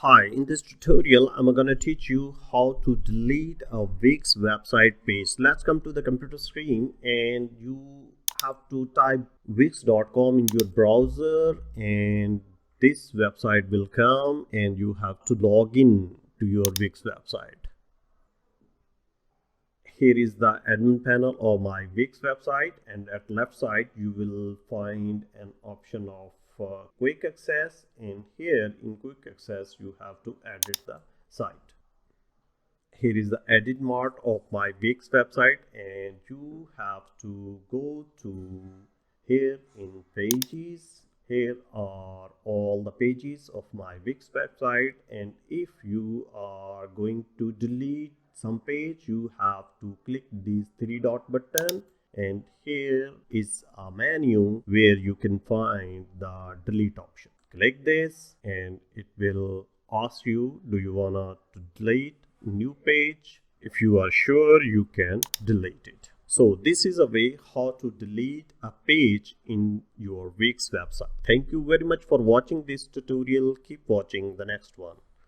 Hi, in this tutorial, I'm going to teach you how to delete a Wix website page. Let's come to the computer screen and you have to type wix.com in your browser and this website will come and you have to log in to your Wix website. Here is the admin panel of my Wix website, and at left side you will find an option of quick access, and here in quick access you have to edit the site. Here is the edit mode of my Wix website, and you have to go to here in pages. Here are all the pages of my Wix website, and if you are going to delete some page, you have to click these three dot button, and here is a menu where you can find the delete option. Click this and it will ask you, do you wanna to delete new page? If you are sure, you can delete it. So this is a way how to delete a page in your Wix website. Thank you very much for watching this tutorial. Keep watching the next one.